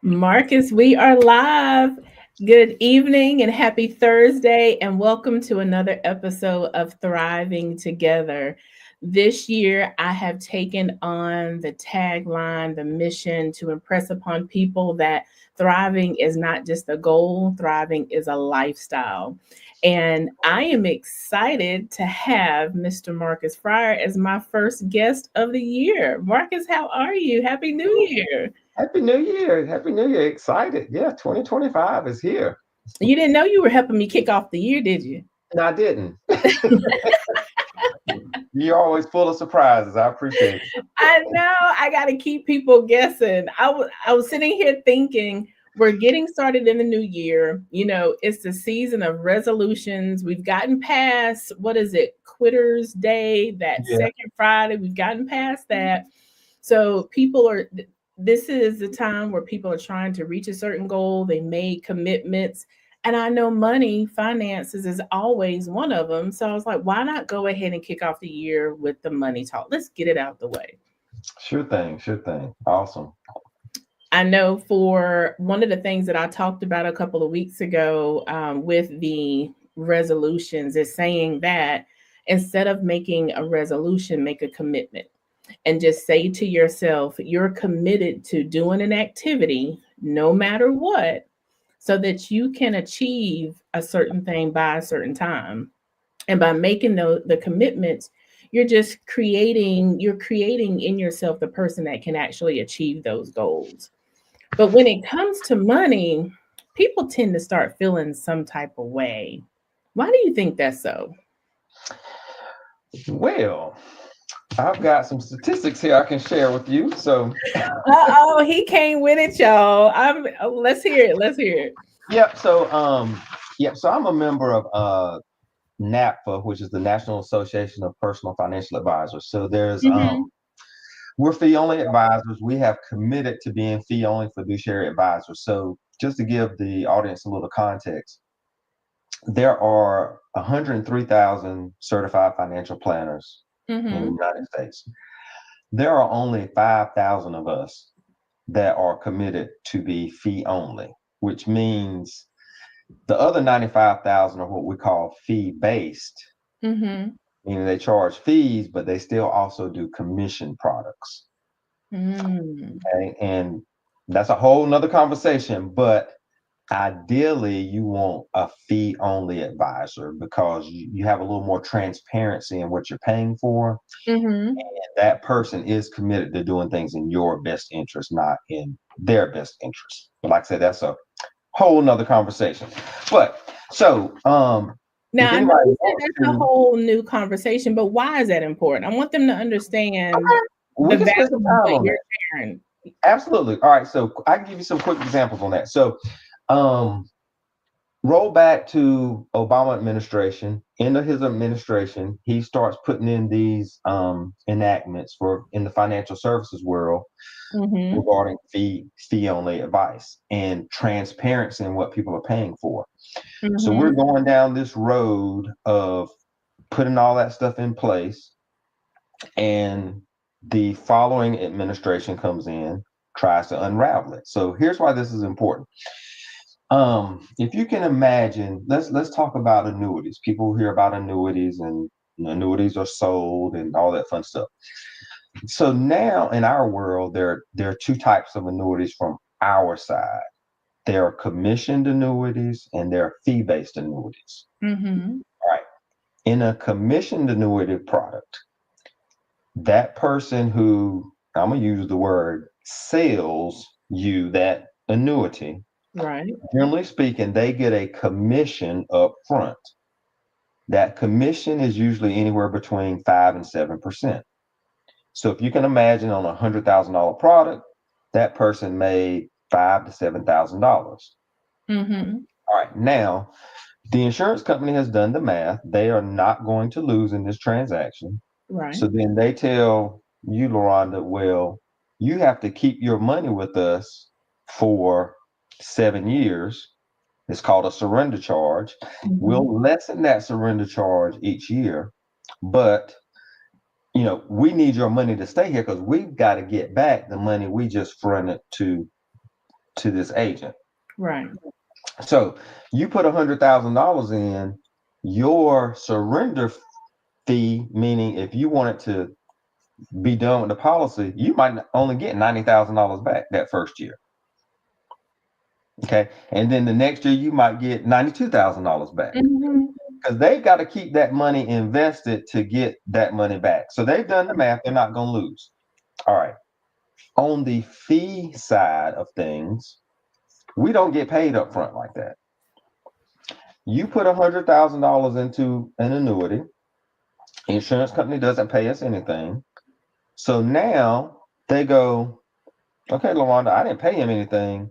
Marcus, we are live. Good evening and happy Thursday, and welcome to another episode of Thriving Together. This year, I have taken on the tagline, the mission to impress upon people that thriving is not just a goal, thriving is a lifestyle. And I am excited to have Mr. Marcus Fryar as my first guest of the year. Marcus, how are you? Happy New Year. Happy New Year. Happy New Year. Excited. Yeah, 2025 is here. You didn't know you were helping me kick off the year, did you? No, I didn't. You're always full of surprises. I appreciate it. I know. I got to keep people guessing. I was sitting here thinking we're getting started in the new year. It's the season of resolutions. We've gotten past, what is it, Quitters Day, that Yeah. second Friday. We've gotten past that. So this is the time where people are trying to reach a certain goal. They made commitments. And I know money, finances is always one of them. So I was like, why not go ahead and kick off the year with the money talk? Let's get it out the way. Sure thing. Sure thing. Awesome. I know for one of the things that I talked about a couple of weeks ago with the resolutions is saying that instead of making a resolution, make a commitment and just say to yourself, you're committed to doing an activity no matter what, so that you can achieve a certain thing by a certain time. And by making the commitments, you're creating in yourself the person that can actually achieve those goals. But when it comes to money, people tend to start feeling some type of way. Why do you think that's so? Well, I've got some statistics here I can share with you. Oh, he came with it, y'all. Let's hear it. Let's hear it. Yep. So I'm a member of NAPFA, which is the National Association of Personal Financial Advisors. So Hmm. we're fee only advisors. We have committed to being fee only fiduciary advisors. So just to give the audience a little context, there are 103,000 certified financial planners in the Hmm. United States. There are only 5,000 of us that are committed to be fee only, which means the other 95,000 are what we call fee based, Hmm. meaning they charge fees, but they still also do commission products. Mm. Okay. And that's a whole nother conversation, but ideally you want a fee only advisor because you have a little more transparency in what you're paying for, Hmm. and that person is committed to doing things in your best interest, not in their best interest. But like I said, that's a whole nother conversation. But so Now, if I know anybody you said wants that's a to, whole new conversation, but why is that important? I want them to understand okay, we the can value spend some of time what on you're that. sharing. Absolutely. All right, so I can give you some quick examples on that. So um roll back to Obama administration. Into his administration, he starts putting in these enactments for in the financial services world Hmm. regarding fee only advice and transparency in what people are paying for. So we're Hmm. going down this road of putting all that stuff in place, and the following administration comes in, tries to unravel it. So here's why this is important. If you can imagine, let's talk about annuities. People hear about annuities, and annuities are sold and all that fun stuff. So now in our world, there are two types of annuities from our side. There are commissioned annuities and there are fee-based annuities. Hmm. All right. In a commissioned annuity product, that person who, I'm gonna use the word, sells you that annuity, Right. generally speaking, they get a commission up front. That commission is usually anywhere between 5 and 7%. So if you can imagine on $100,000 product, that person made $5,000 to $7,000. Hmm. All right, now the insurance company has done the math. They are not going to lose in this transaction. Right. So then they tell you, Loranda, well, you have to keep your money with us for 7 years. It's called a surrender charge. Hmm. We'll lessen that surrender charge each year, but we need your money to stay here because we've got to get back the money we just fronted to to this agent. Right. So you put $100,000 in, your surrender fee, meaning if you wanted to be done with the policy, you might only get $90,000 back that first year. Okay. And then the next year you might get $92,000 back, because they've got to keep that money invested to get that money back. So they've done the math. They're not going to lose. All right. On the fee side of things, we don't get paid up front like that. You put $100,000 into an annuity. Insurance company doesn't pay us anything. So now they go, okay, LaWanda, I didn't pay him anything.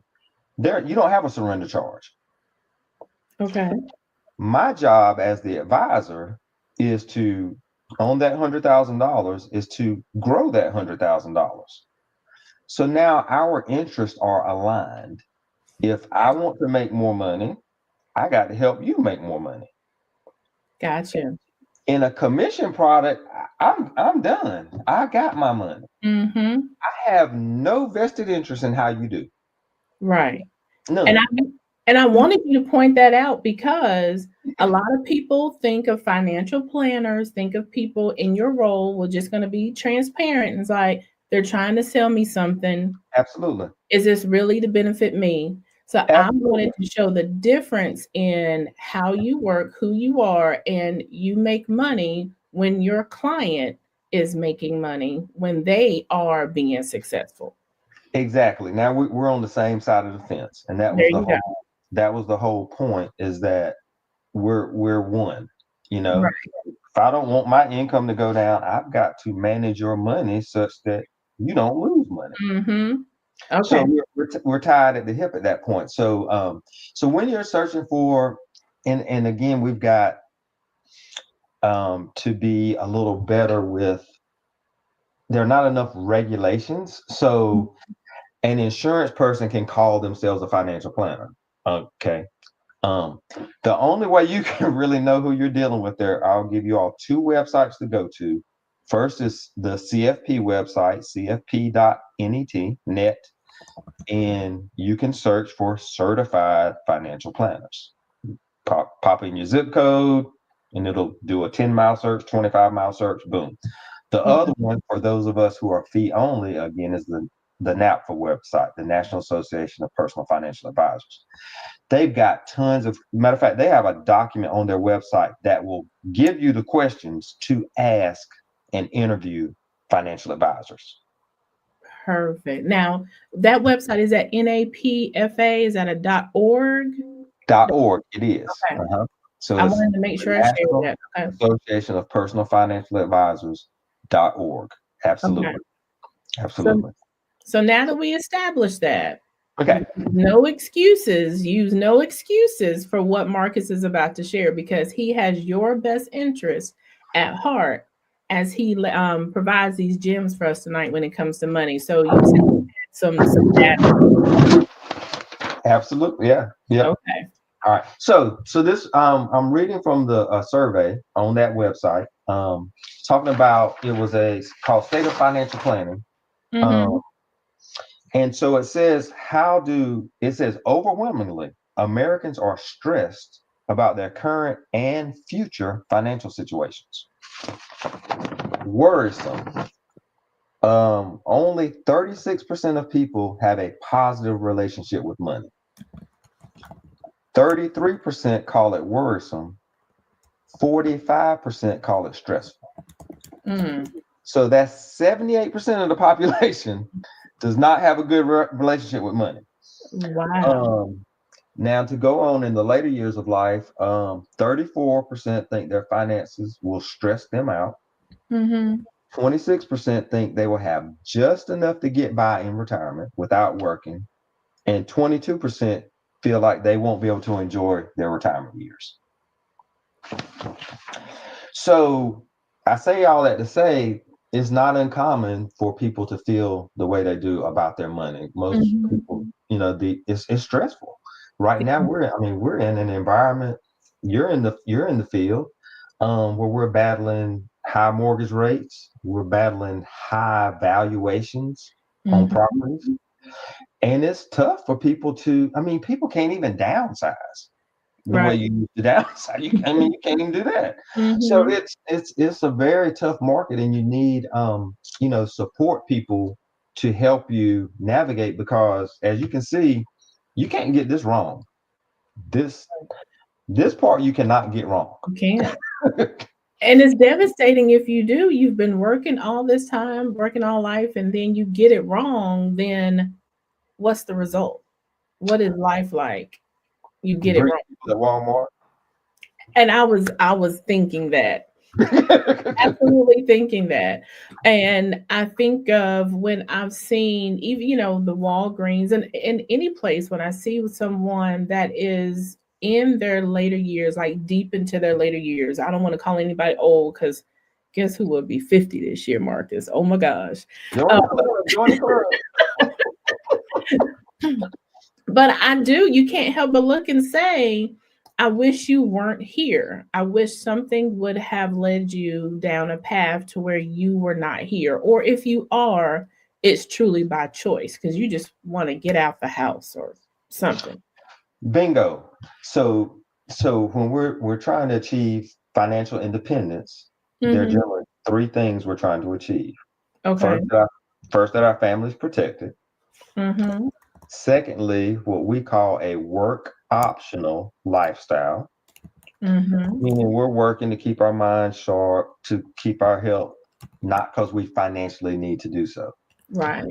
There, you don't have a surrender charge. Okay. My job as the advisor is to, on that $100,000, is to grow that $100,000. So now our interests are aligned. If I want to make more money, I got to help you make more money. Gotcha. In a commission product, I'm done. I got my money. Mm-hmm. I have no vested interest in how you do. Right. None. And I wanted you to point that out because a lot of people think of financial planners, think of people in your role, we're just going to be transparent. And it's like they're trying to sell me something. Absolutely. Is this really to benefit me? So I wanted to show the difference in how you work, who you are, and you make money when your client is making money, when they are being successful. Exactly. Now we're on the same side of the fence, and that was There you go. that was the whole point, is that we're one. You know, Right. if I don't want my income to go down, I've got to manage your money such that you don't lose money. Mm-hmm. Okay. So we're tied at the hip at that point. So so when you're searching for, and again, we've got to be a little better with, there are not enough regulations. So an insurance person can call themselves a financial planner. Okay. The only way you can really know who you're dealing with there, I'll give you all two websites to go to. First is the CFP website, cfp.net, and you can search for certified financial planners. Pop in your zip code, and it'll do a 10-mile search, 25-mile search, boom. The other one, for those of us who are fee only, again, is the NAPFA website, the National Association of Personal Financial Advisors. They've got tons of, matter of fact, they have a document on their website that will give you the questions to ask and interview financial advisors. Perfect. Now, that website is at NAPFA. Is that a .org? .org, it is. Okay. So I it's wanted to make sure I shared National that. Okay. Association of Personal Financial Advisors.org. Absolutely. Okay. Absolutely. So now that we established that, Okay. no excuses. Use no excuses for what Marcus is about to share, because he has your best interest at heart as he provides these gems for us tonight when it comes to money. So you said some data. Absolutely. Yeah. Yeah. Okay. All right. So this I'm reading from the survey on that website, talking about, it was called State of Financial Planning. Mm-hmm. And so it says, it says overwhelmingly Americans are stressed about their current and future financial situations. Worrisome. Only 36% of people have a positive relationship with money. 33% call it worrisome. 45% call it stressful. So that's 78% of the population does not have a good relationship with money. Wow. Now, to go on in the later years of life, 34% think their finances will stress them out. 26% think they will have just enough to get by in retirement without working. And 22% feel like they won't be able to enjoy their retirement years. So I say all that to say, it's not uncommon for people to feel the way they do about their money. Most people, it's stressful. Right now, we're in an environment. You're in the field where we're battling high mortgage rates. We're battling high valuations on properties, And it's tough for people to, I mean, people can't even downsize the way Right. you used to downsize. I mean, you can't even do that. So Mhm. it's a very tough market, and you need support people to help you navigate, because as you can see, you can't get this wrong. This this part you cannot get wrong. You can't. And it's devastating if you do. You've been working all this time, working all life, and then you get it wrong, then what's the result? What is life like? You get it Bring wrong. it to Walmart. And I was thinking that. Absolutely thinking that. And I think of when I've seen even, the Walgreens and in any place when I see someone that is in their later years, like deep into their later years. I don't want to call anybody old because guess who will be 50 this year, Marcus? Oh my gosh. Join Uh, the club. Join the club. but I do, you can't help but look and say, I wish you weren't here. I wish something would have led you down a path to where you were not here. Or if you are, it's truly by choice because you just want to get out the house or something. Bingo. So when we're trying to achieve financial independence, there are Hmm. generally three things we're trying to achieve. Okay. First, that our family's protected. Hmm. Secondly, what we call a work optional lifestyle, Hmm. meaning we're working to keep our minds sharp, to keep our health, not because we financially need to do so. Right.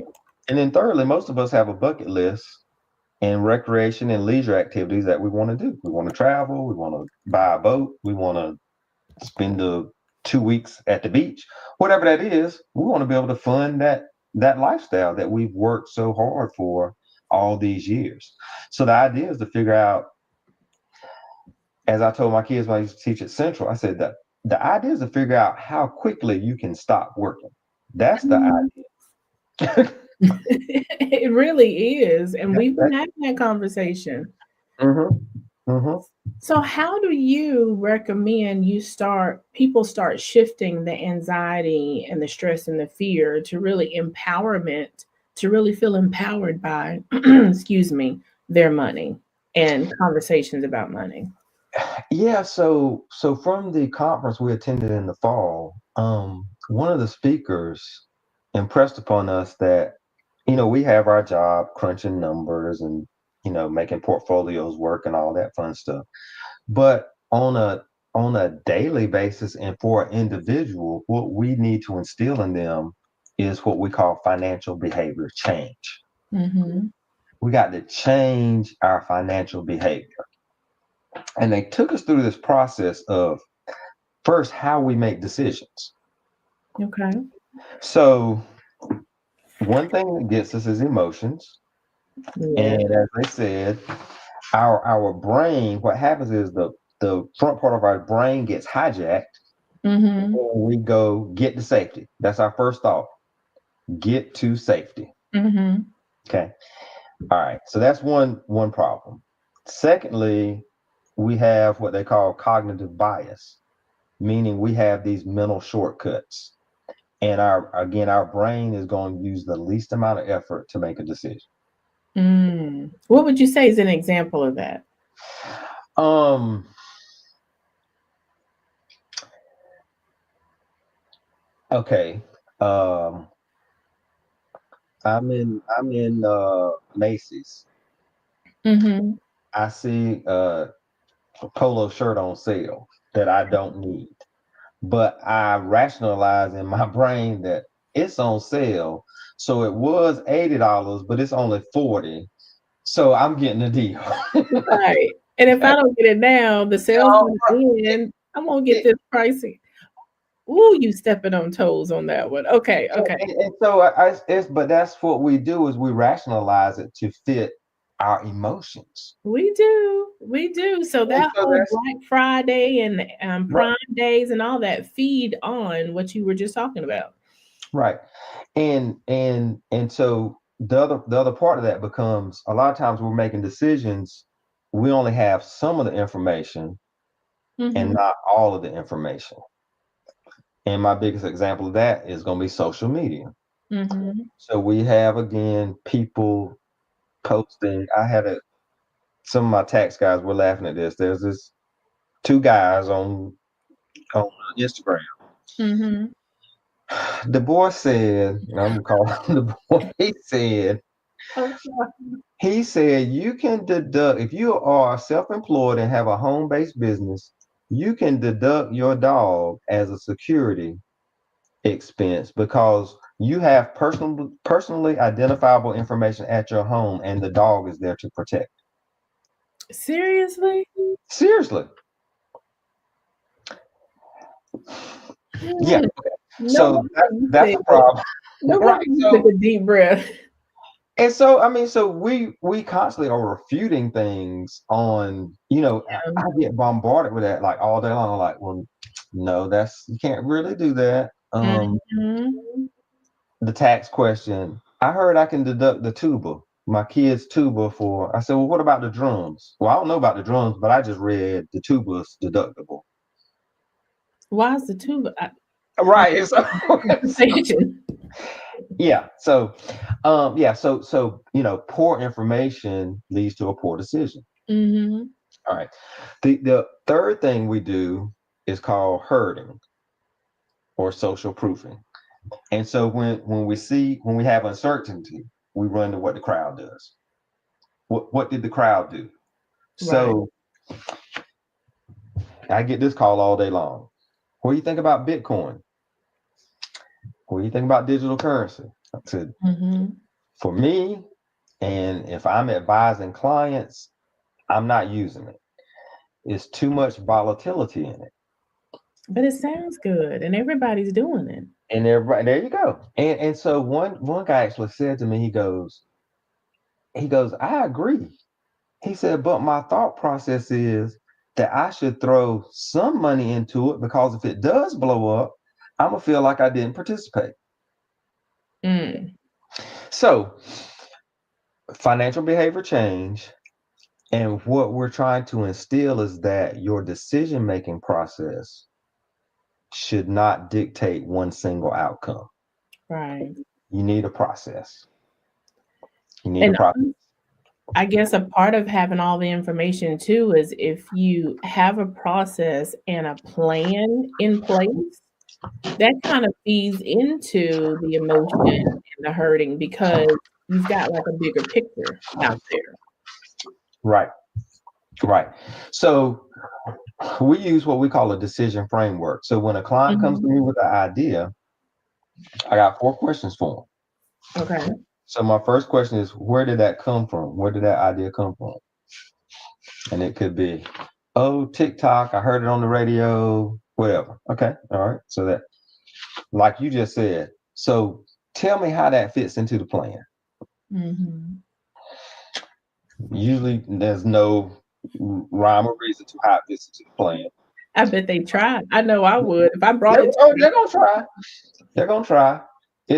And then thirdly, most of us have a bucket list and recreation and leisure activities that we want to do. We want to travel, we want to buy a boat, we want to spend the 2 weeks at the beach, whatever that is. We want to be able to fund that lifestyle that we've worked so hard for all these years. So the idea is to figure out, as I told my kids when I used to teach at Central, I said that the idea is to figure out how quickly you can stop working. That's the Mhm. idea. It really is. And that, we've been that, having that conversation. mm-hmm, mm-hmm. So how do you recommend people start shifting the anxiety and the stress and the fear to really empowerment, to really feel empowered by, excuse me, their money and conversations about money? Yeah, so from the conference we attended in the fall, one of the speakers impressed upon us that, we have our job crunching numbers and, making portfolios work and all that fun stuff. But on a daily basis and for an individual, what we need to instill in them is what we call financial behavior change. Mm-hmm. We got to change our financial behavior. And they took us through this process of first how we make decisions. Okay. So one thing that gets us is emotions. Yeah. And as I said, our brain, what happens is the front part of our brain gets hijacked Mm-hmm. and we go get to safety. That's our first thought. Get to safety. Mm-hmm. Okay. All right. So that's one problem. Secondly, we have what they call cognitive bias, meaning we have these mental shortcuts. And our brain is going to use the least amount of effort to make a decision. Mm. What would you say is an example of that? Um, okay. Um, I'm in Macy's. Mm-hmm. I see a polo shirt on sale that I don't need, but I rationalize in my brain that it's on sale. So it was $80, but it's only 40. So I'm getting a deal. Right. And if I don't get it now, the sales Oh, gonna end. I'm gonna get it- this pricing. Ooh, you stepping on toes on that one. Okay, okay. and so but that's what we do is we rationalize it to fit our emotions. We do. We do. So And that so whole that's Black Friday and right, Prime Days and all that feed on what you were just talking about. right. And so the other part of that becomes a lot of times we're making decisions. We only have some of the information and Mhm. not all of the information. And my biggest example of that is going to be social media. Mhm. So we have again people. posting. Some of my tax guys were laughing at this. There's this two guys on Instagram. Mm-hmm. The boy said, and I'm calling the boy. He said you can deduct if you are self-employed and have a home-based business. You can deduct your dog as a security expense because you have personally identifiable information at your home, and the dog is there to protect. Seriously? Seriously. Yeah. Mm. No So wonder you that's said the that. problem, No right? wonder you took So a deep breath. and so I mean, so we constantly are refuting things on. I get bombarded with that like all day long. I'm like, well, no, you can't really do that. Mm-hmm. The tax question. I heard I can deduct the tuba, my kid's tuba for. I said, well, what about the drums? Well, I don't know about the drums, but I just read the tuba's deductible. Why is the tuba Right. So, conversation? yeah. So, poor information leads to a poor decision. Mm-hmm. All right. The third thing we do is called herding or social proofing. And so when we have uncertainty, we run to what the crowd does. What did the crowd do? Right. So I get this call all day long. What do you think about Bitcoin? What do you think about digital currency? I said, Mm-hmm. for me, and if I'm advising clients, I'm not using it. It's too much volatility in it. But it sounds good, and everybody's doing it. And there you go. And so one guy actually said to me, he goes, I agree. He said, but my thought process is that I should throw some money into it because if it does blow up, I'm gonna feel like I didn't participate. Mm. So financial behavior change, and what we're trying to instill is that your decision making process should not dictate one single outcome. Right. You need a process. You need a And process. I guess a part of having all the information too is if you have a process and a plan in place, that kind of feeds into the emotion and the hurting because you've got like a bigger picture out there. Right. Right. So we use what we call a decision framework. So when a client comes to Mhm. me with an idea, I got 4 questions for them. Okay. So my first question is, where did that come from? Where did that idea come from? And it could be, oh, TikTok, I heard it on the radio, whatever. Okay. All right. So that, like you just said, so tell me how that fits into the plan. Mhm. Usually there's no rhyme or reason to how it fits into the plan. I bet they tried. I know I would if I brought They're, it to oh, them. they're gonna try. They're gonna try.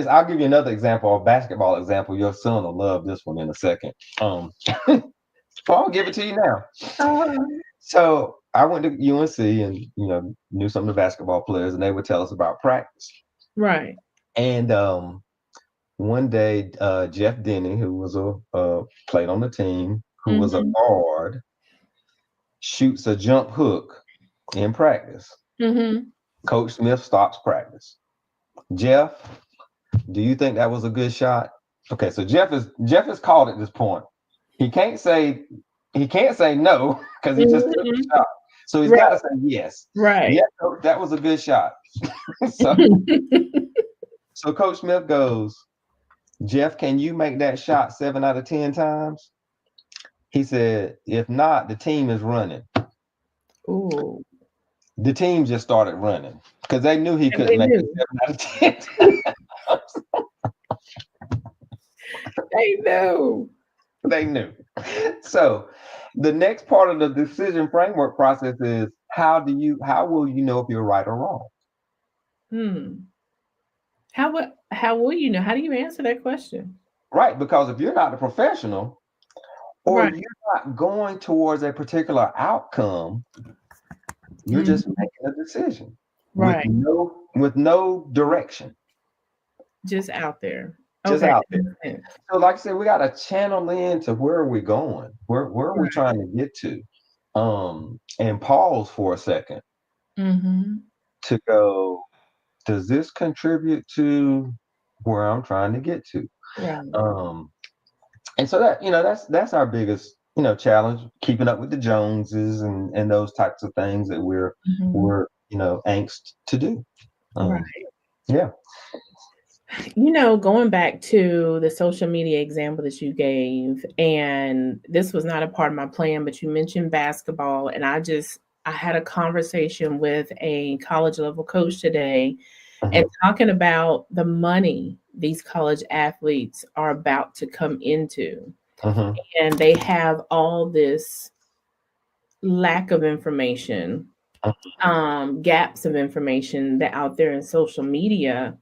I'll give you another example, a basketball example. Your son will love this one in a second. Well, I'll give it to you now. Uh, So I went to UNC and knew some of the basketball players, and they would tell us about practice. right. And one day, Jeff Denny, who was played on the team, who was a Mhm. guard, shoots a jump hook in practice. Mhm. Coach Smith stops practice. Jeff, do you think that was a good shot? Okay, so Jeff is called at this point. He can't say no because he just took the Mhm. shot. So he's got to Right. say yes. Right. Yeah, Coach, that was a good shot. so so Coach Smith goes, Jeff, can you make that shot 7 out of 10 times? He said, if not, the team is running. Ooh. The team just started running because they knew he And couldn't they make it knew. 7 out of 10 They knew. They knew. So the next part of the decision framework process is how will you know if you're right or wrong? Hmm. How will you know? How do you answer that question? Right, because if you're not a professional or Right. you're not going towards a particular outcome, you're just Mhm. making a decision with Right. no direction. Just out there. just Okay. out there. Makes sense. So, like I said, we got to channel into where are we going? Where are we Right. trying to get to? And pause for a second Mm-hmm. to go, does this contribute to where I'm trying to get to? Right. Um, and so that, that's our biggest, challenge, keeping up with the Joneses and those types of things that Mm-hmm. we're, angst to do. Um, Right. yeah. Going back to the social media example that you gave, and this was not a part of my plan, but you mentioned basketball, and I had a conversation with a college level coach today and Hmm. talking about the money these college athletes are about to come into. Hmm. And they have all this lack of information, gaps of information that out there in social media.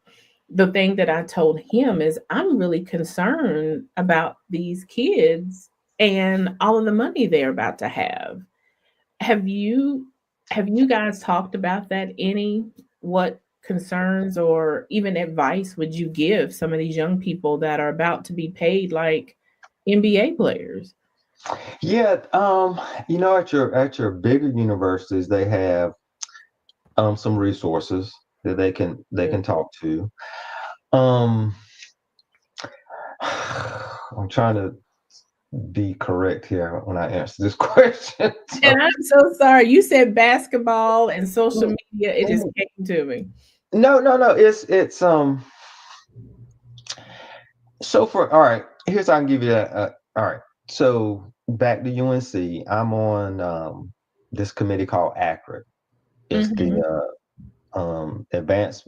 The thing that I told him is I'm really concerned about these kids and all of the money they're about to have. Have you have you guys talked about that any? What concerns or even advice would you give some of these young people that are about to be paid like NBA players? Yeah. At your bigger universities, they have some resources that they can talk to. Um, I'm trying to be correct here when I answer this question. And I'm so sorry. You said basketball and social So, media. It just came to me. no, no, no. It's. So for all right, here's how I can give you that. All right. So back to UNC, I'm on this committee called ACRA. It's the Mhm, Advanced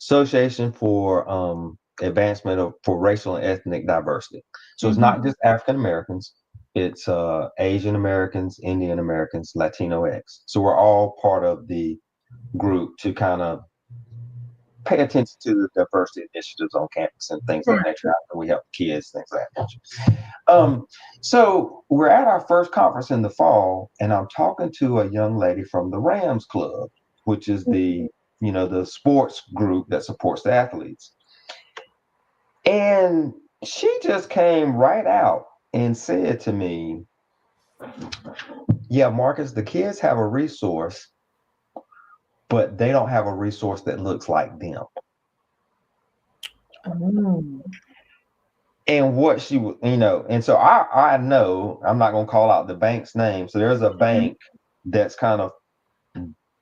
Association for Advancement for Racial and Ethnic Diversity. So it's mhm. not just African Americans; it's Asian Americans, Indian Americans, Latino X. So we're all part of the group to kind of pay attention to the diversity initiatives on campus and things of that Right. nature. After we help kids, things of that nature. So we're at our first conference in the fall, and I'm talking to a young lady from the Rams Club, which is the sports group that supports the athletes. And she just came right out and said to me, "Yeah, Marcus, the kids have a resource, but they don't have a resource that looks like them." Oh, And what she would, and so I know I'm not gonna call out the bank's name. So there's a mhm. bank that's kind of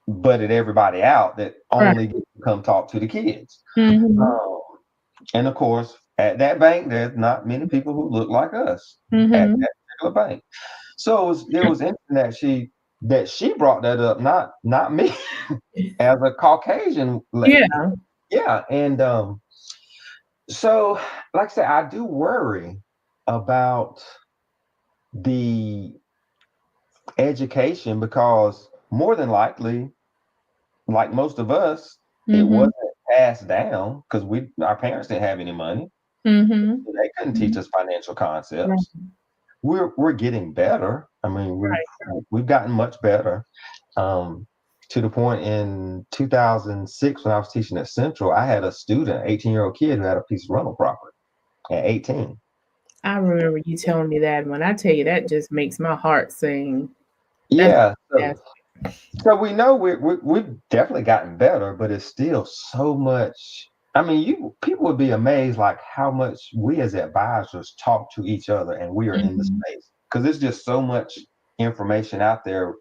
butted everybody out that Right. only get to come talk to the kids. Mhm, Um, and of course, at that bank, there's not many people who look like us at mhm. that particular bank. So it was interesting that she brought that up, not me, as a Caucasian lady. Yeah, Yeah, and so like I said, I do worry about the education because more than likely, like most of us, it mhm, wasn't passed down because our parents didn't have any money. mhm. They couldn't teach Mhm. us financial Right, concepts. We're getting better. I mean, we've right. we've gotten much better. Um, to the point in 2006 when I was teaching at Central, I had a student, 18-year-old kid who had a piece of rental property at 18. I remember you telling me that, and when I tell you that just makes my heart sing. That's Yeah, so fantastic. So we know we've definitely gotten better, but it's still so much. I mean, you people would be amazed like how much we as advisors talk to each other, and we are in the Mhm. space because there's just so much information out there.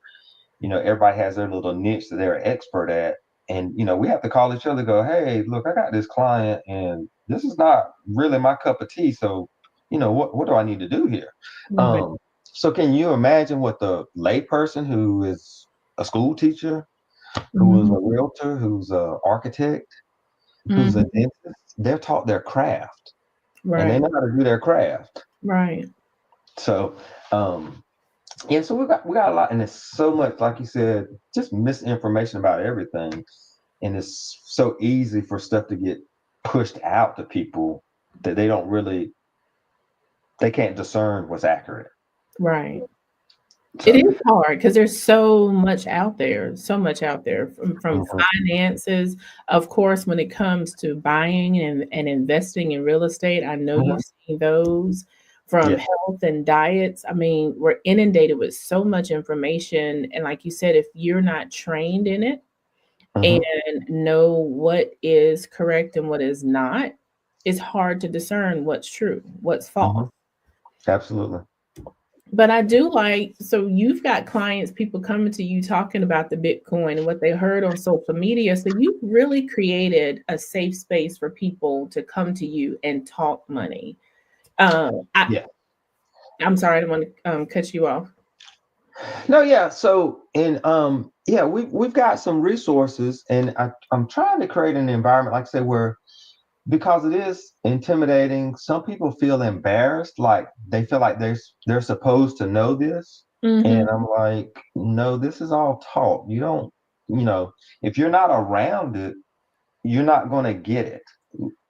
Everybody has their little niche that they're an expert at, and we have to call each other. Go, hey, look, I got this client, and this is not really my cup of tea. So, what do I need to do here? Right. Um, so can you imagine what the layperson who is a school teacher, who is a Mhm, realtor, who's a architect, who's a mhm. dentist, they're taught their craft and they Right, know how to do their craft. right. So, um, yeah, so we got a lot, and it's so much, like you said, just misinformation about everything, and it's so easy for stuff to get pushed out to people that they can't discern what's accurate. Right. It So, is hard because there's so much out there, so much out there from mhm, finances. Of course, when it comes to buying and investing in real estate, I know mhm, you've seen those from yeah, health and diets. I mean, we're inundated with so much information. And like you said, if you're not trained in it and mhm, know what is correct and what is not, it's hard to discern what's true, what's false. mhm, absolutely. But I do like, so you've got clients, people coming to you talking about the Bitcoin and what they heard on social media. So you've really created a safe space for people to come to you and talk money. I, Yeah. I'm sorry, I didn't want to cut you off. No, yeah. So, and yeah, we've got some resources, and I'm trying to create an environment, like I said, where because it is intimidating, some people feel embarrassed, like they feel like they're supposed to know this, Mm-hmm. and I'm like, no, this is all taught. You don't, you know, if you're not around it, you're not going to get it.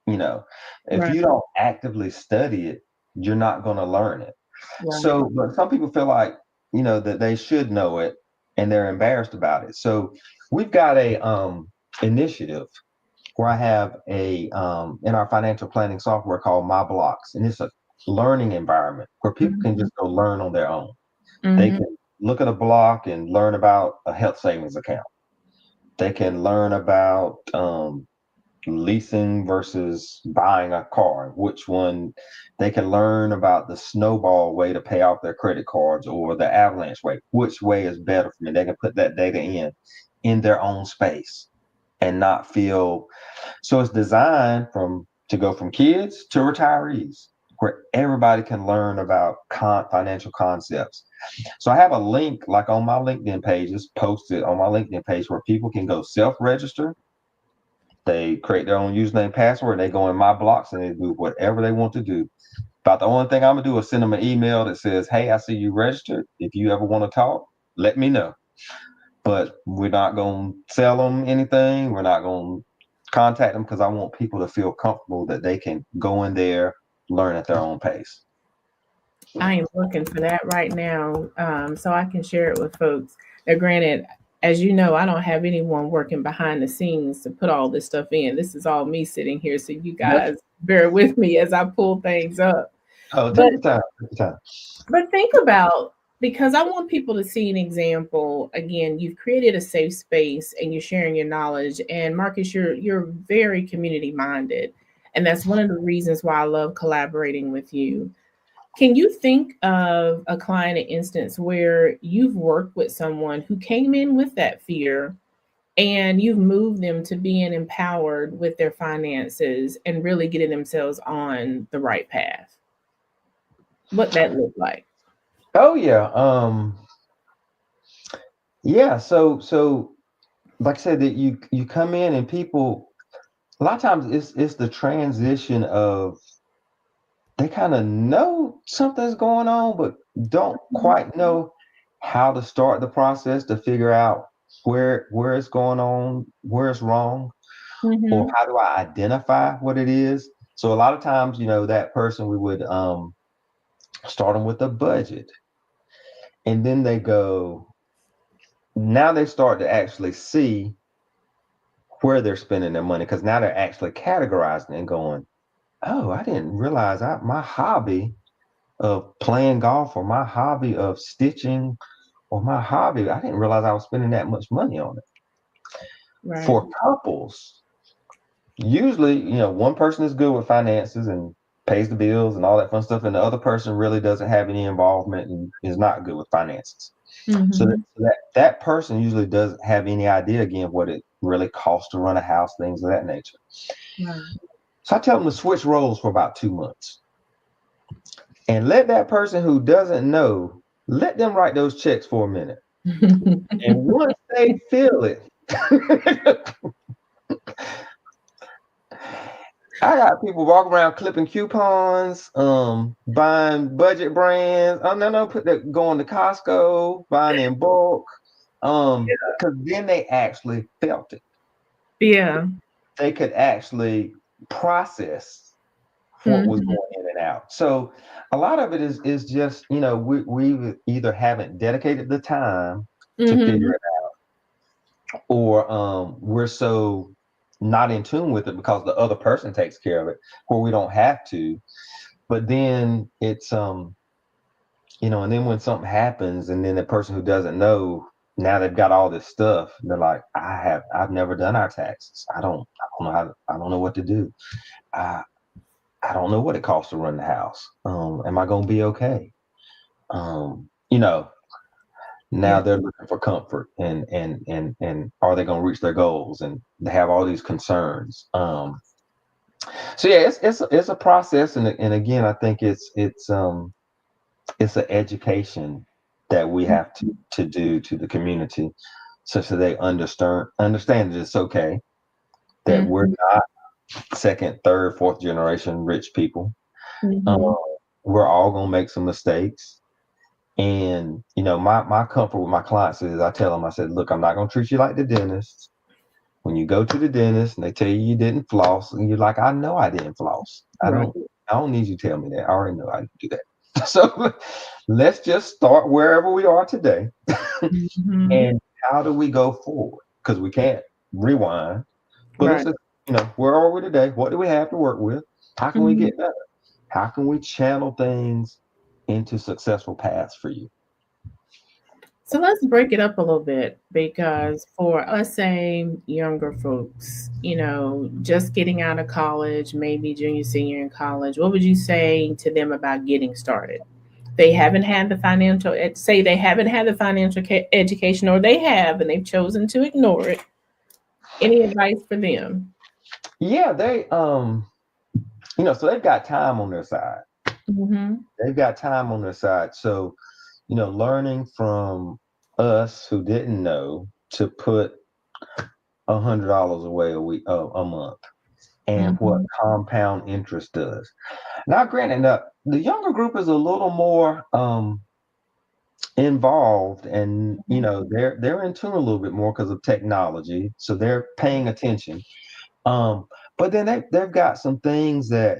You know, if Right, you don't actively study it, you're not going to learn it. right. So, but some people feel like, that they should know it and they're embarrassed about it. So we've got a initiative where I have a in our financial planning software called My Blocks, and it's a learning environment where people can Mm-hmm. just go learn on their own. They Mm-hmm. can look at a block and learn about a health savings account. They can learn about leasing versus buying a car, which one they can learn about the snowball way to pay off their credit cards or the avalanche way, which way is better for me. They can put that data in their own space and not feel so it's designed from to go from kids to retirees where everybody can learn about financial concepts. So I have a link like on my LinkedIn pages posted on my LinkedIn page where people can go self-register. They create their own username password and they go in my blocks and they do whatever they want to do. About the only thing I'm gonna do is send them an email that says, "Hey, I see you registered. If you ever want to talk, let me know." But we're not gonna sell them anything. We're not gonna contact them because I want people to feel comfortable that they can go in there, learn at their own pace. I am looking for that right now, so I can share it with folks. Now, granted, as you know, I don't have anyone working behind the scenes to put all this stuff in. This is all me sitting here, so you Yep. guys bear with me as I pull things up. Oh, But take your time. Take your time. think about, because I want people to see an example. Again, you've created a safe space and you're sharing your knowledge. And Marcus, you're very community minded, and that's one of the reasons why I love collaborating with you. Can you think of a client instance where you've worked with someone who came in with that fear and you've moved them to being empowered with their finances and really getting themselves on the right path? What that looked like? Oh yeah. Yeah. So like I said, that you come in and people a lot of times it's the transition of they kind of know something's going on, but don't quite know how to start the process to figure out where it's going on, where it's wrong, or Mm-hmm. how do I identify what it is. So a lot of times, that person we would start them with a budget, and then they go. Now they start to actually see where they're spending their money because now they're actually categorizing and going, "Oh, I didn't realize my hobby of playing golf or my hobby of stitching or my hobby, I didn't realize I was spending that much money on it." Right. For couples, usually, one person is good with finances and pays the bills and all that fun stuff, and the other person really doesn't have any involvement and is not good with finances. So that Mm-hmm. that person usually doesn't have any idea again what it really costs to run a house, things of that nature. Right. So I tell them to switch roles for about 2 months and let that person who doesn't know let them write those checks for a minute. And once they feel it, I got people walking around clipping coupons, buying budget brands. Oh no, no, put that going to Costco, buying in bulk. Because then they actually felt it. Yeah. They could actually process. what was Mhm. going in and out. So a lot of it is just, we either haven't dedicated the time to figure Mhm. it out, or we're so not in tune with it because the other person takes care of it, where we don't have to. But then it's and then when something happens, and then the person who doesn't know, now they've got all this stuff, they're like, I've never done our taxes. I don't know I don't know what to do. I I don't know what it costs to run the house. Am I gonna be okay? Um, you know, Yeah. Now they're looking for comfort, and are they gonna reach their goals? And they have all these concerns. So yeah, it's a process, and again, I think it's an education that we have to do to the community, such that they understand that it's okay, that we're Mhm. not second, third, fourth generation rich people. Um, Mhm. we're all gonna make some mistakes. And my comfort with my clients is I tell them, I said, look, I'm not gonna treat you like the dentist. When you go to the dentist and they tell you didn't floss, and you're like, I know I didn't floss. Right. I don't need you to tell me that. I already know I didn't do that. So let's just start wherever we are today. Mhm. And how do we go forward? Because we can't rewind. But let's Right. just, where are we today? What do we have to work with? How can we Mhm. get better? How can we channel things into successful paths for you? So let's break it up a little bit because for us, say younger folks, just getting out of college, maybe junior, senior in college, what would you say to them about getting started? They haven't had the say they haven't had the financial education, or they have and they've chosen to ignore it. Any advice for them? Yeah, so they've got time on their side. Mm-hmm. They've got time on their side. So, learning from us who didn't know to put $100 away a month, and what Mm-hmm. compound interest does. Now, granted, the younger group is a little more involved, and they're in tune a little bit more because of technology, so they're paying attention. Um, but then they've got some things that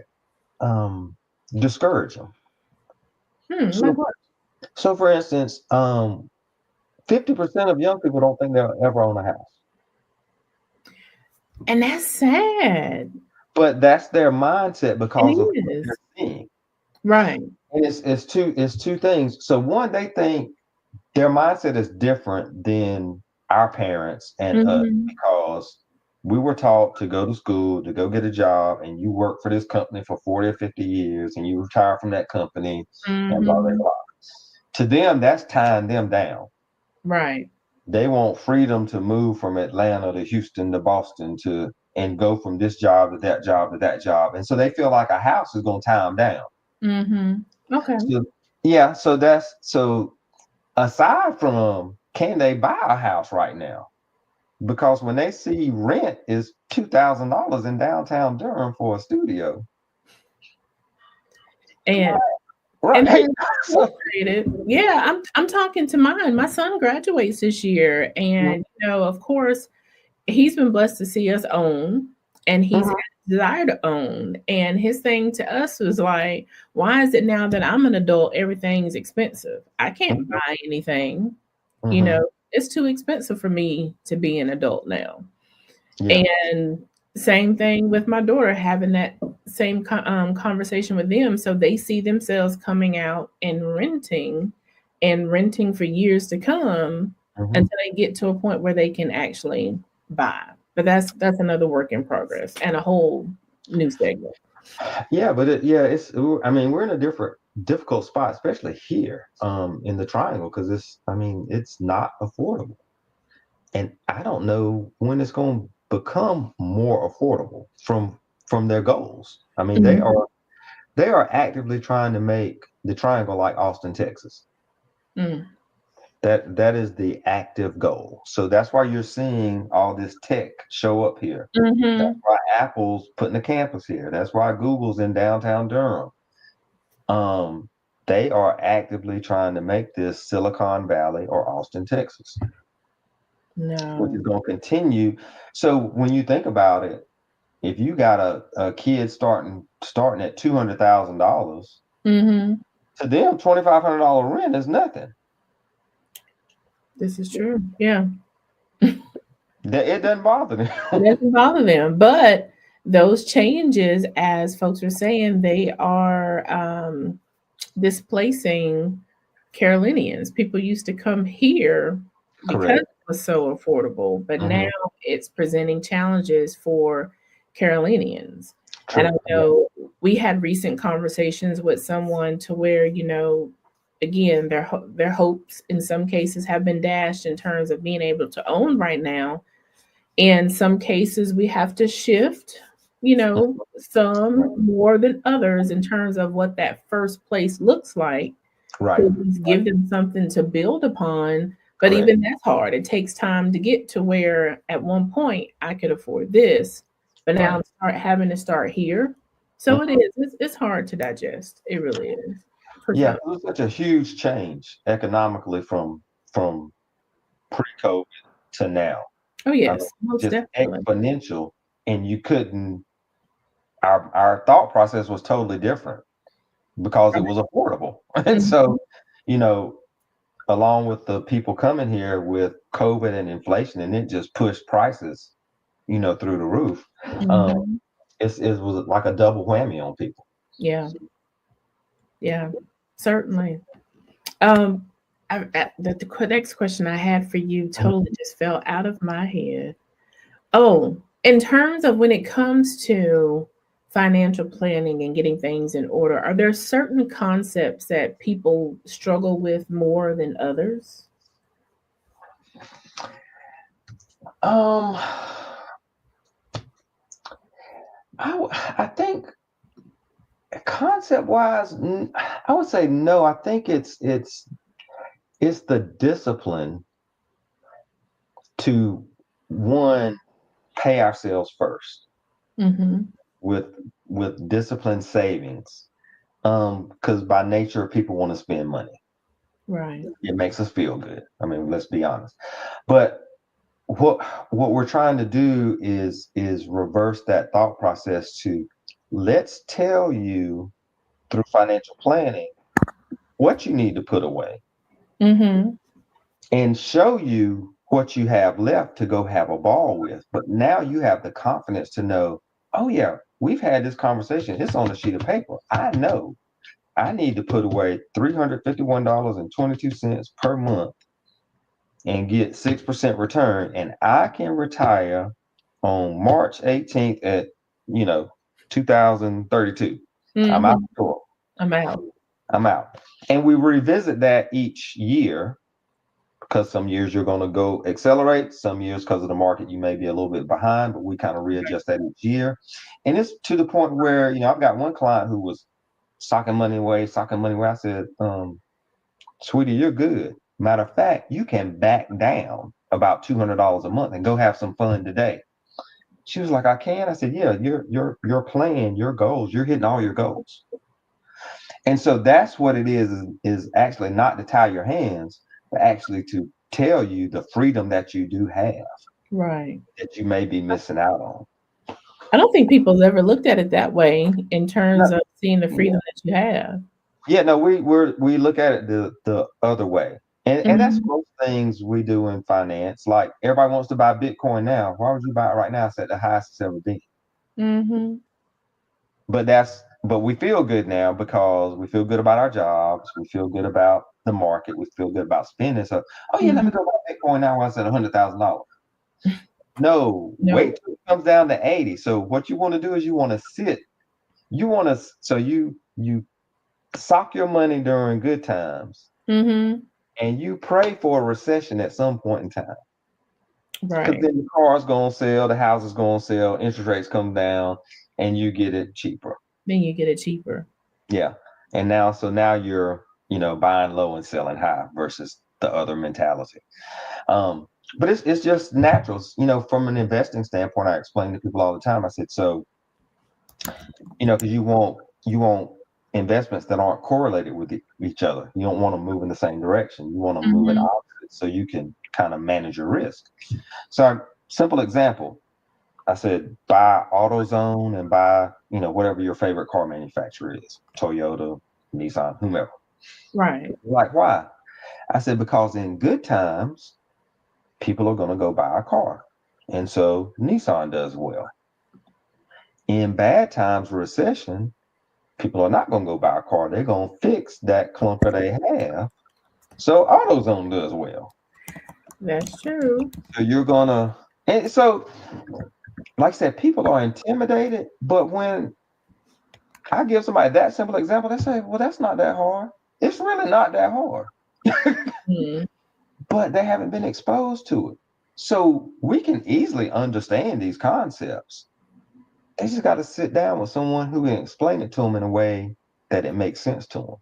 um, discourage them. Like So, what? so for instance, 50% of young people don't think they'll ever own a house, And that's sad. but that's their mindset It because of what they're is. seeing. Right. And it's two things. So one, they think their mindset is different than our parents and us, Mm-hmm. because we were taught to go to school, to go get a job, and you work for this company for 40 or 50 years, and you retire from that company, and blah blah Mm-hmm. blah. To them, that's tying them down. Right. They want freedom to move from Atlanta to Houston to Boston, and go from this job to that job to that job. And so they feel like a house is going to tie them down. Mm-hmm. Okay. So, yeah. So aside from, can they buy a house right now? Because when they see rent is $2,000 in downtown Durham for a studio. And Right. and Right. that's So, frustrated. Yeah, I'm talking to mine. My son graduates this year, and of course, he's been blessed to see us own, and he's got mhm, a desire to own. And his thing to us was like, why is it now that I'm an adult, everything's expensive? I can't mhm, buy anything. You know, mhm. it's too expensive for me to be an adult now. Yeah. And same thing with my daughter, having that same conversation with them. So they see themselves coming out and renting for years to come Mhm. until they get to a point where they can actually buy. But that's another work in progress and a whole new segment. Yeah, but I mean, we're in a difficult spot, especially here, in the triangle, because it's not affordable. And I don't know when it's going to become more affordable from their goals. I mean, they Mhm. are they are actively trying to make the triangle like Austin, Texas. Mm. That is the active goal. So that's why you're seeing all this tech show up here. That's Mhm. why Apple's putting a campus here. That's why Google's in downtown Durham. Um, they are actively trying to make this Silicon Valley or Austin, Texas, which No. is going to continue. So when you think about it, if you got a kid starting at $200,000, Mm-hmm. to them $2,500 rent is nothing. This is true. Yeah. It doesn't bother them. It doesn't bother them. But those changes, as folks are saying, they are displacing Carolinians. People used to come here because Correct. it was so affordable, but now Hmm. it's presenting challenges for Carolinians. And I True. Yeah. know we had recent conversations with someone to where, again, their hopes in some cases have been dashed in terms of being able to own right now. In some cases, we have to shift, some Right. more than others in terms of what that first place looks like to Right. at least Right. give them something to build upon. But Correct. even that's hard. It takes time to get to where at one point I could afford this, but now Right. I'm having to start here. So it Mhm. is. It's hard to digest. It really is. For Yeah, some. it was such a huge change economically from pre-COVID to now. Oh I mean, yes, most just definitely. exponential, and you couldn't. Our thought process was totally different because it was affordable, and so Mhm. you know, along with the people coming here with COVID and inflation, and it just pushed prices, through the roof. Um, Mhm. it was like a double whammy on people. Yeah. Yeah. Certainly. Um, the next question I had for you totally just fell out of my head. Oh, in terms of when it comes to financial planning and getting things in order, are there certain concepts that people struggle with more than others? Um, I think concept wise, I would say no. I think it's the discipline to one pay ourselves first Mm-hmm. with disciplined savings. Because by nature, people want to spend money. Right. It makes us feel good. I mean, let's be honest. But what we're trying to do is reverse that thought process to let's tell you through financial planning what you need to put away Mm-hmm. and show you what you have left to go have a ball with. But now you have the confidence to know, oh yeah, we've had this conversation. It's on a sheet of paper. I know I need to put away $351.22 per month and get 6% return, and I can retire on March 18th at you know 2032. I'm out Mm-hmm. the door. I'm out. I'm out. And we revisit that each year because some years you're going to go accelerate, some years because of the market you may be a little bit behind, but we kind of readjust that each year. And it's to the point where I've got one client who was socking money away, socking money away. I said, sweetie, you're good. Matter of fact, you can back down about $200 a month and go have some fun today. She was like, I can. I said, yeah, your plan, your goals, you're hitting all your goals. And so that's what it is actually not to tie your hands, but actually to tell you the freedom that you do have Right. that you may be missing out on. I don't think people's ever looked at it that way in terms No, of seeing the yeah, freedom that you have. yeah, no, we look at it the other way. And that's Mm-hmm. most things we do in finance. Like everybody wants to buy Bitcoin now. Why would you buy it right now? It's at the highest it's ever been. Mm-hmm. But we feel good now because we feel good about our jobs, we feel good about the market, we feel good about spending. So, oh yeah, let me Mm-hmm. go buy Bitcoin now while it's at $100,000. No, No. wait till it comes down to 80. So what you want to do is you want to sit, you sock your money during good times Mm-hmm. and you pray for a recession at some point in time. Because Right. then the car's gonna sell, the house is gonna sell, interest rates come down, and you get it cheaper. Then you get it cheaper. Yeah. And now you're, buying low and selling high versus the other mentality. Um, but it's just natural. From an investing standpoint, I explain to people all the time. I said, so, because you want investments that aren't correlated with each other. You don't want to move in the same direction. You want to move in Mm-hmm. opposites so you can kind of manage your risk. So simple example. I said, buy AutoZone and buy, whatever your favorite car manufacturer is, Toyota, Nissan, whomever. Right. Like, why? I said, because in good times, people are going to go buy a car. And so Nissan does well. In bad times, recession, people are not going to go buy a car. They're going to fix that clunker they have. So AutoZone does well. That's true. So you're going to, and so, like I said, people are intimidated. But when I give somebody that simple example, they say, well, that's not that hard. It's really not that hard. Mm. But they haven't been exposed to it. So we can easily understand these concepts. They just got to sit down with someone who can explain it to them in a way that it makes sense to them.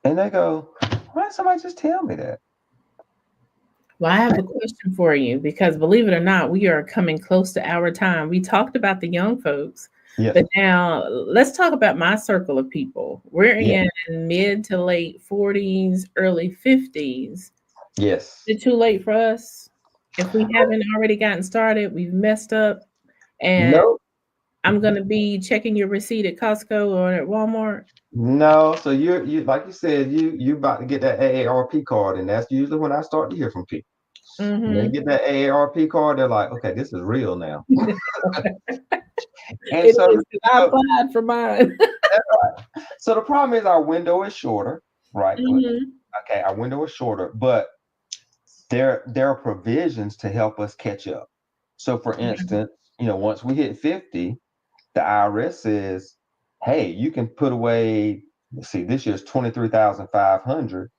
And they go, why didn't somebody just tell me that? Well, I have a question for you because believe it or not, we are coming close to our time. We talked about the young folks, Yes. but now let's talk about my circle of people. We're Yeah. in mid to late 40s, early 50s. Yes. Is it too late for us? If we haven't already gotten started, we've messed up. And No. I'm going to be checking your receipt at Costco or at Walmart. No. So you like you said, you about to get that AARP card, and that's usually when I start to hear from people. When they Mm-hmm. get that AARP card, they're like, okay, this is real now. And It so, is because I so applied for mine. so the problem is our window is shorter, right? Hmm. Okay, our window is shorter, but there are provisions to help us catch up. So for instance, once we hit 50, the IRS says, hey, you can put away, let's see, this year's 23,500,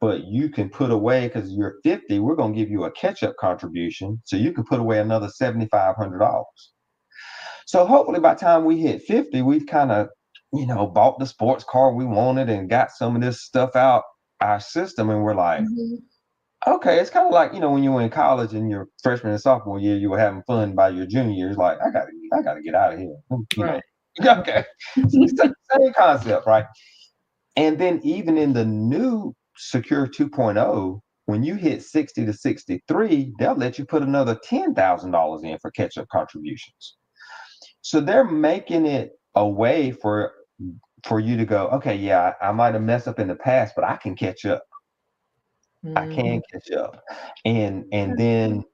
but you can put away because you're 50, we're going to give you a catch-up contribution. So you can put away another $7,500. So hopefully by the time we hit 50, we've kind of, bought the sports car we wanted and got some of this stuff out our system. And we're like, Hmm. okay, it's kind of like, when you were in college and your freshman and sophomore year, you were having fun by your junior year. It's like, I gotta get out of here. Right. Okay. Same concept, right? And then even in the new Secure 2.0, when you hit 60 to 63, they'll let you put another $10,000 in for catch-up contributions. So they're making it a way for you to go, okay, yeah, I might have messed up in the past, but I can catch up. I Hmm. can catch up. And then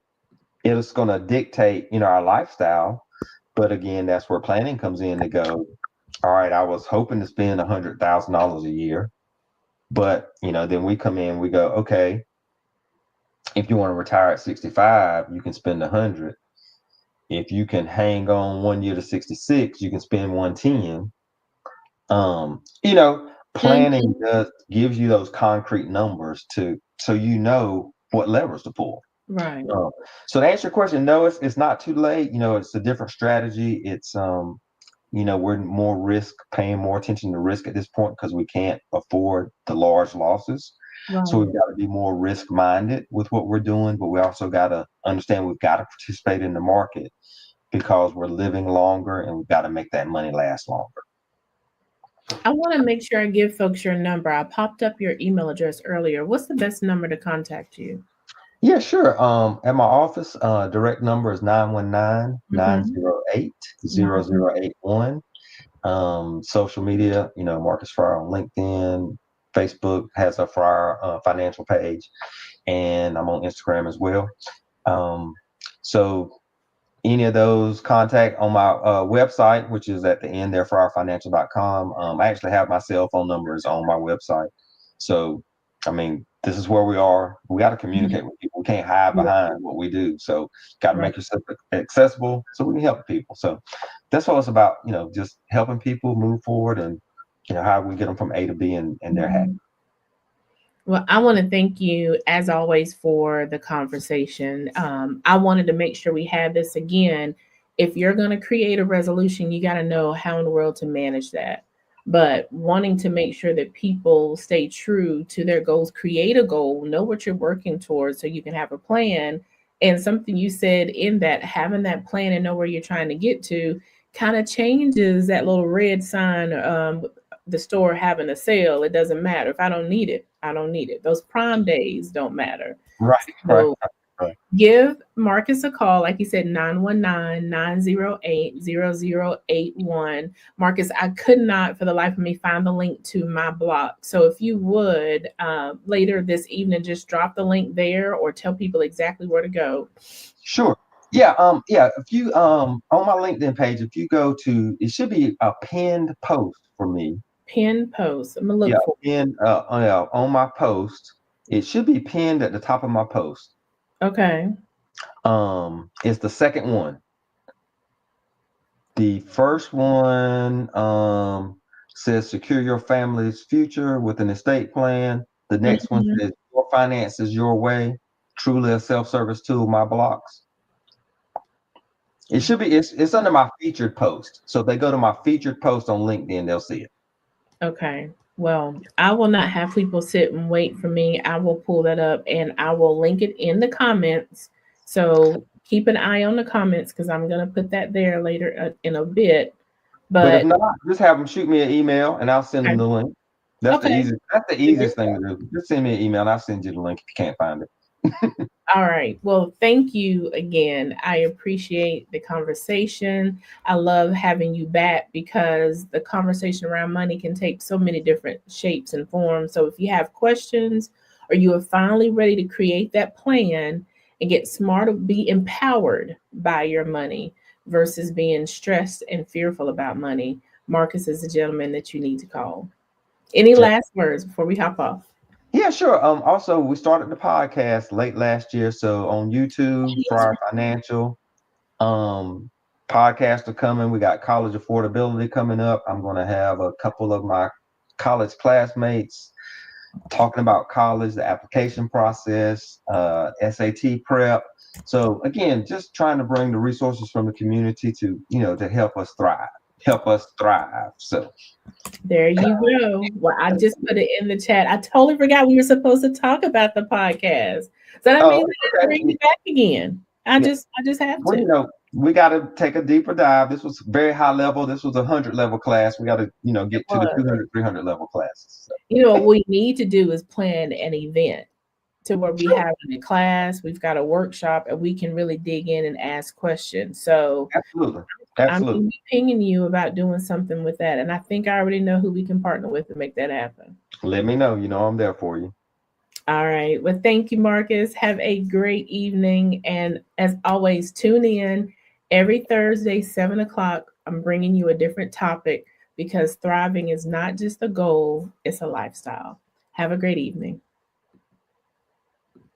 it's going to dictate, our lifestyle. But again, that's where planning comes in to go, all right, I was hoping to spend $100,000 a year. But, then we come in, we go, okay, if you want to retire at 65, you can spend 100. If you can hang on 1 year to 66, you can spend 110. Um, you know, planning Hmm. gives you those concrete numbers so what levers to pull. Right. Uh, so to answer your question, no, it's not too late. It's a different strategy. We're paying more attention to risk at this point because we can't afford the large losses. So Right. we've got to be more risk minded with what we're doing, but we also got to understand we've got to participate in the market because we're living longer and we've got to make that money last longer. I want to make sure I give folks your number. I popped up your email address earlier. What's the best number to contact you? Yeah, sure. At my office, direct number is 919 nine Mm-hmm. zero eight zero zero eight one. Social media, Marcus Fryar on LinkedIn, Facebook has a Fryar financial page, and I'm on Instagram as well. Um, so any of those, contact on my website, which is at the end there, fryarfinancial.com. I actually have my cell phone numbers on my website. So, I mean, this is where we are. We got to communicate with people. We can't hide Yeah. behind what we do. So, got to Right. make yourself accessible so we can help people. So, that's what it's about, just helping people move forward and, how we get them from A to B and they're happy. Mhm. Well, I want to thank you, as always, for the conversation. I wanted to make sure we had this again. If you're going to create a resolution, you got to know how in the world to manage that. But wanting to make sure that people stay true to their goals, create a goal, know what you're working towards so you can have a plan. And something you said in that, having that plan and know where you're trying to get to kind of changes that little red sign, the store having a sale. It doesn't matter. If I don't need it, I don't need it. Those prime days don't matter. Right, right. So Right. Give Marcus a call, like you said, 919-908-0081. Marcus, I could not for the life of me find the link to my blog. So if you would, later this evening, just drop the link there or tell people exactly where to go. Sure. Yeah. If you on my LinkedIn page, if you go to, it should be a pinned post for me. Pin post. I'm going to Yeah, look for pinned on my post. It should be pinned at the top of my post. it. Okay. It's the second one. The first one says secure your family's future with an estate plan. The next one Mhm. says your finances your way. Truly a self-service tool, my blocks. It should be it's under my featured post. So if they go to my featured post on LinkedIn, they'll see it. Okay. Well, I will not have people sit and wait for me. I will pull that up and I will link it in the comments. So keep an eye on the comments because I'm going to put that there later in a bit. But if But not, just have them shoot me an email and I'll send them okay. the link. That's the Okay. easiest. That's the There easiest you thing to do. Just send me an email and I'll send you the link if you can't find it. All right. Well, thank you again. I appreciate the conversation. I love having you back because the conversation around money can take so many different shapes and forms. So if you have questions or you are finally ready to create that plan and get smarter, be empowered by your money versus being stressed and fearful about money, Marcus is the gentleman that you need to call. Any Yeah. last words before we hop off? Yeah, sure. Also, we started the podcast late last year, so on YouTube, Fryar Financial, um, podcasts are coming. We got college affordability coming up. I'm going to have a couple of my college classmates talking about college, the application process, SAT prep. So again, just trying to bring the resources from the community to to help us thrive, help us thrive. So There you go. Well, I just put it in the chat. I totally forgot we were supposed to talk about the podcast. So that oh, means I have to bring okay. you back again. I Yeah. just have Well, to. we got to take a deeper dive. This was very high level. This was a 100 level class. We got to, It get to the was. 200, 300 level classes. So, What we need to do is plan an event to where we sure. have a class, we've got a workshop, and we can really dig in and ask questions. So Absolutely. I'm Absolutely. gonna be pinging you about doing something with that. And I think I already know who we can partner with to make that happen. Let me know. I'm there for you. All right. Well, thank you, Marcus. Have a great evening. And as always, tune in every Thursday, 7 o'clock. I'm bringing you a different topic because thriving is not just a goal, it's a lifestyle. Have a great evening.